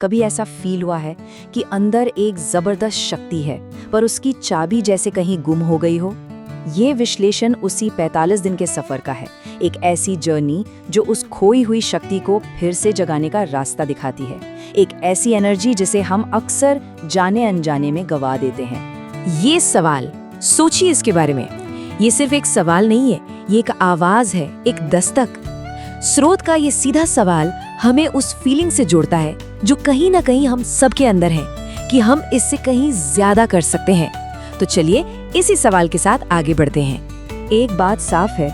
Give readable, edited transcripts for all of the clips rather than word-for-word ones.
कभी ऐसा फील हुआ है कि अंदर एक जबरदस्त शक्ति है पर उसकी चाबी जैसे कहीं गुम हो गई हो? ये विश्लेषण उसी 45 दिन के सफर का है, एक ऐसी जर्नी जो उस खोई हुई शक्ति को फिर से जगाने का रास्ता दिखाती है, एक ऐसी एनर्जी जिसे हम अक्सर जाने अनजाने में गवा देते हैं। ये सवाल, सोचिए इसके बारे में। ये सिर्फ एक सवाल नहीं है, ये एक आवाज है, एक दस्तक। स्रोत का ये सीधा सवाल हमें उस फीलिंग से जोड़ता है जो कहीं ना कहीं हम सबके अंदर है कि हम इससे कहीं ज्यादा कर सकते हैं। तो चलिए इसी सवाल के साथ आगे बढ़ते हैं। एक बात साफ है,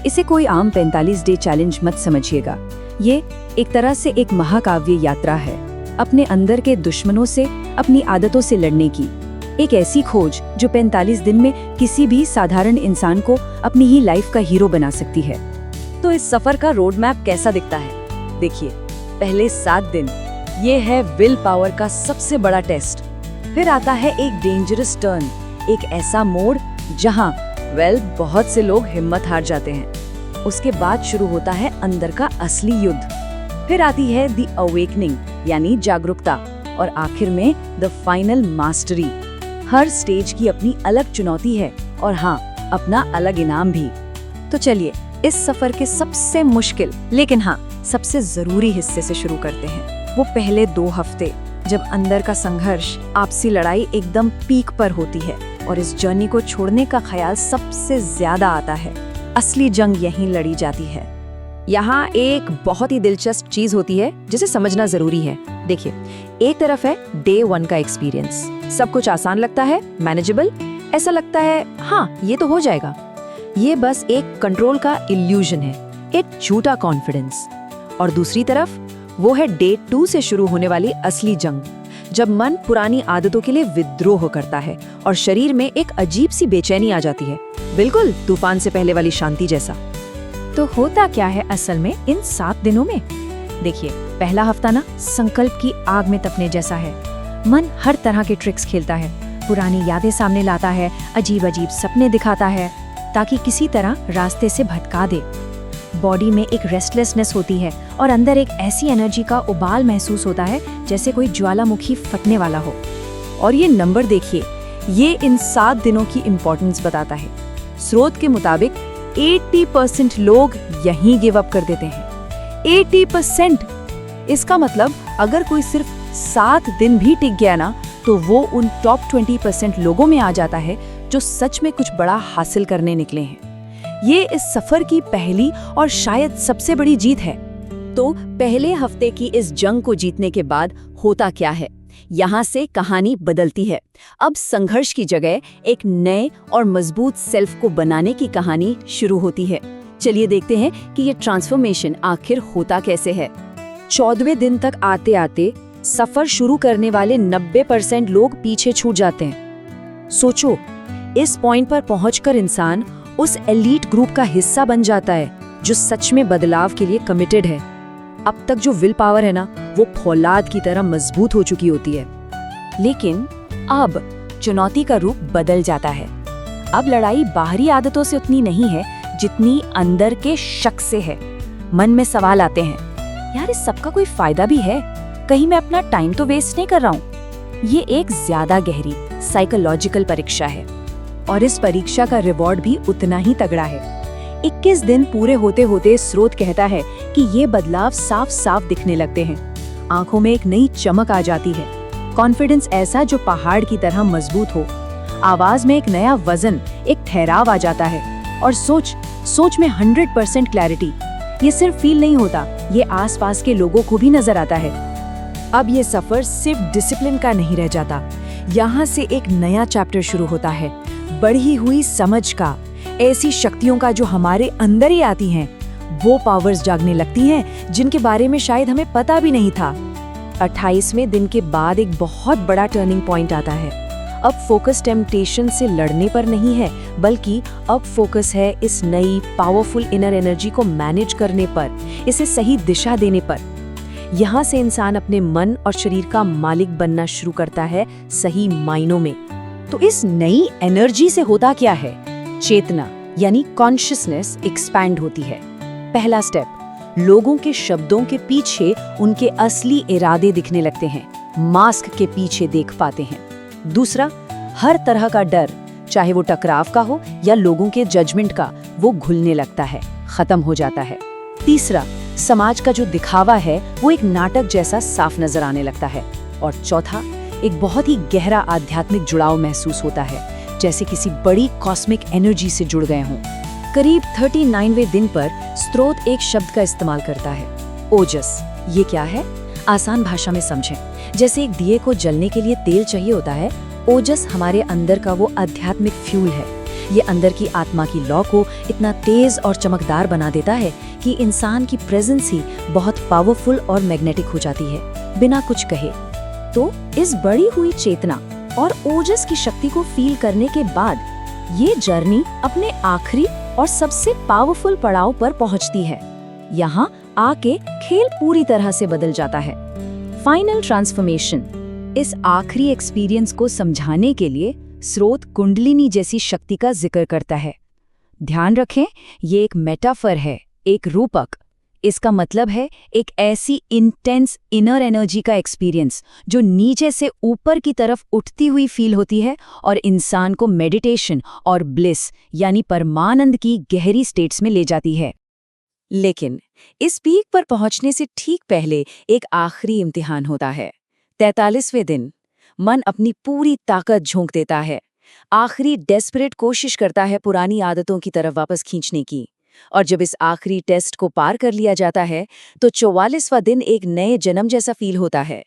इसे कोई आम 45 डे चैलेंज मत समझिएगा। ये एक तरह से एक महाकाव्य यात्रा है, अपने अंदर के दुश्मनों से, अपनी आदतों से लड़ने की। एक ऐसी खोज जो 45 दिन में किसी भी साधारण इंसान को अपनी ही लाइफ का हीरो बना सकती है। तो इस सफर का रोड मैप कैसा दिखता है? देखिए, पहले 7 दिन ये है विल पावर का सबसे बड़ा टेस्ट। फिर आता है एक डेंजरस टर्न, एक ऐसा मोड़ जहां बहुत से लोग हिम्मत हार जाते हैं। उसके बाद शुरू होता है अंदर का असली युद्ध। फिर आती है द अवेकनिंग यानी जागरूकता, और आखिर में the final mastery. Her stage की अपनी अलग चुनौती है और हाँ, अपना अलग इनाम भी। तो चलिए इस सफर के सबसे मुश्किल लेकिन हाँ सबसे जरूरी हिस्से से शुरू करते हैं। वो पहले 2 हफ्ते जब अंदर का संघर्ष, आपसी लड़ाई एकदम पीक पर होती है और इस जर्नी को छोड़ने का ख्याल सबसे ज्यादा आता है। असली जंग यहीं लड़ी जाती है। यहाँ एक बहुत ही दिलचस्प चीज होती है जिसे समझना जरूरी है। देखिए, एक तरफ है डे 1 का एक्सपीरियंस। सब कुछ आसान लगता है, मैनेजेबल, ऐसा लगता है हाँ ये तो हो जाएगा। ये बस एक कंट्रोल का इल्यूजन है, एक झूठा कॉन्फिडेंस। और दूसरी तरफ वो है डे 2 से शुरू होने वाली असली जंग, जब मन पुरानी आदतों के लिए विद्रोह करता है और शरीर में एक अजीब सी बेचैनी आ जाती है, बिल्कुल तूफान से पहले वाली शांति जैसा। तो होता क्या है असल में इन 7 दिनों में? देखिए, पहला हफ्ता ना संकल्प की आग में तपने जैसा है। मन हर तरह के ट्रिक्स खेलता है, पुरानी यादें सामने लाता है, अजीब अजीब सपने दिखाता है ताकि किसी तरह रास्ते से भटका दे। बॉडी में एक रेस्टलेसनेस होती है और अंदर एक ऐसी एनर्जी का उबाल महसूस होता है जैसे कोई ज्वालामुखी फटने वाला हो। और ये नंबर देखिए, ये इन 7 दिनों की इम्पोर्टेंस बताता है। स्रोत के मुताबिक 80% लोग यहीं गिव अप कर देते हैं। 80%! इसका मतलब अगर कोई सिर्फ 7 दिन भी टिक गया ना, तो वो उन टॉप 20% लोगों में आ जाता है जो सच में कुछ बड़ा हासिल करने निकले हैं। ये इस सफर की पहली और शायद सबसे बड़ी जीत है। तो पहले हफ्ते की इस जंग को जीतने के बाद होता क्या है? यहाँ से कहानी बदलती है। अब संघर्ष की जगह एक नए और मजबूत सेल्फ को बनाने की कहानी शुरू होती है। चलिए देखते हैं कि ये ट्रांसफॉर्मेशन आखिर होता कैसे है। 14वें दिन तक आते आते सफर शुरू करने वाले 90% लोग पीछे छूट जाते हैं। सोचो, इस पॉइंट पर पहुंचकर इंसान उस एलीट ग्रुप का हिस्सा बन जाता है जो सच में बदलाव के लिए कमिटेड है। अब तक जो विल पावर है ना, वो फौलाद की तरह मजबूत हो चुकी होती है। लेकिन अब चुनौती का रूप बदल जाता है। अब लड़ाई बाहरी आदतों से उतनी नहीं है जितनी अंदर के शक से है। मन में सवाल आते हैं, यार इस सबका कोई फायदा भी है? कहीं मैं अपना टाइम तो वेस्ट नहीं कर रहा हूँ? ये एक ज्यादा गहरी साइकोलॉजिकल परीक्षा है और इस परीक्षा का रिवॉर्ड भी उतना ही तगड़ा है। 21 दिन पूरे होते होते स्रोत कहता है कि ये बदलाव साफ साफ दिखने लगते हैं। आंखों में एक नई चमक आ जाती है, कॉन्फिडेंस ऐसा जो पहाड़ की तरह मजबूत हो। आवाज में एक नया वजन, एक ठहराव आ जाता है और सोच में 100% क्लैरिटी। ये सिर्फ फील नहीं होता, ये आसपास के लोगों को भी नजर आता है। अब ये सफर सिर्फ डिसिप्लिन का नहीं रह जाता, यहाँ से एक नया चैप्टर शुरू होता है, बढ़ी हुई समझ का, ऐसी शक्तियों का जो हमारे अंदर ही आती हैं। वो पावर्स जागने लगती हैं जिनके बारे में शायद हमें पता भी नहीं था। 28वें दिन के बाद एक बहुत बड़ा टर्निंग पॉइंट आता है। अब फोकस टेम्पटेशन से लड़ने पर नहीं है, बल्कि अब फोकस है इस नई पावरफुल इनर एनर्जी को मैनेज करने पर, इसे सही दिशा देने पर। यहाँ से इंसान अपने मन और शरीर का मालिक बनना शुरू करता है, सही मायनों में। तो इस नई एनर्जी से होता क्या है? चेतना यानी कॉन्शियसनेस एक्सपैंड होती है। पहला स्टेप, लोगों के शब्दों के पीछे उनके असली इरादे दिखने लगते हैं, मास्क के पीछे देख पाते हैं। दूसरा, हर तरह का डर, चाहे वो टकराव का हो या लोगों के जजमेंट का, वो घुलने लगता है, खत्म हो जाता है। तीसरा, समाज का जो दिखावा है वो एक नाटक जैसा साफ नजर आने लगता है। और चौथा, एक बहुत ही गहरा आध्यात्मिक जुड़ाव महसूस होता है, जैसे किसी बड़ी कॉस्मिक एनर्जी से जुड़ गए हों। करीब 39वें दिन पर स्रोत एक शब्द का इस्तेमाल करता है, ओजस। ये क्या है? आसान भाषा में समझें। जैसे एक दिए को जलने के लिए तेल चाहिए होता है, ओजस हमारे अंदर का वो आध्यात्मिक फ्यूल है। ये अंदर की आत्मा की लौ को इतना तेज और चमकदार बना देता है कि इंसान की प्रेजेंस ही बहुत पावरफुल और मैग्नेटिक हो जाती है, बिना कुछ कहे। तो इस बड़ी हुई चेतना और ओजस की शक्ति को फील करने के बाद ये जर्नी अपने आखिरी और सबसे पावरफुल पड़ाव पर पहुंचती है। यहाँ आके खेल पूरी तरह से बदल जाता है। Final transformation. इस आखिरी एक्सपीरियंस को समझाने के लिए स्रोत कुंडलिनी जैसी शक्ति का जिक्र करता है। ध्यान रखें, ये एक मेटाफर है, एक रूपक। इसका मतलब है एक ऐसी इंटेंस इनर एनर्जी का एक्सपीरियंस जो नीचे से ऊपर की तरफ उठती हुई फील होती है और इंसान को मेडिटेशन और ब्लिस यानी परमानंद की गहरी स्टेट्स में ले जाती है। लेकिन इस पीक पर पहुंचने से ठीक पहले एक आखिरी इम्तिहान होता है। 43वें दिन मन अपनी पूरी ताकत झोंक देता है, आखिरी डेस्परेट कोशिश करता है पुरानी आदतों की तरफ वापस खींचने की। और जब इस आखिरी टेस्ट को पार कर लिया जाता है तो 44वां दिन एक नए जन्म जैसा फील होता है।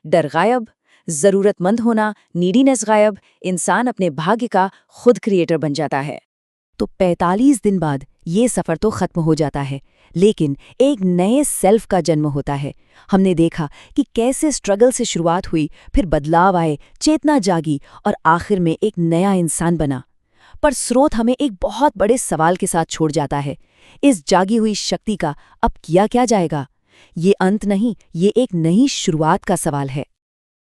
डर गायब, जरूरतमंद होना, नीडीनेस गायब, इंसान अपने भाग्य का खुद क्रिएटर बन जाता है। तो 45 दिन बाद ये सफर तो खत्म हो जाता है, लेकिन एक नए सेल्फ का जन्म होता है। हमने देखा कि कैसे स्ट्रगल से शुरुआत हुई, फिर बदलाव आए, चेतना जागी और आखिर में एक नया इंसान बना। पर स्रोत हमें एक बहुत बड़े सवाल के साथ छोड़ जाता है। इस जागी हुई शक्ति का अब किया क्या जाएगा? ये अंत नहीं, ये एक नई शुरुआत का सवाल है।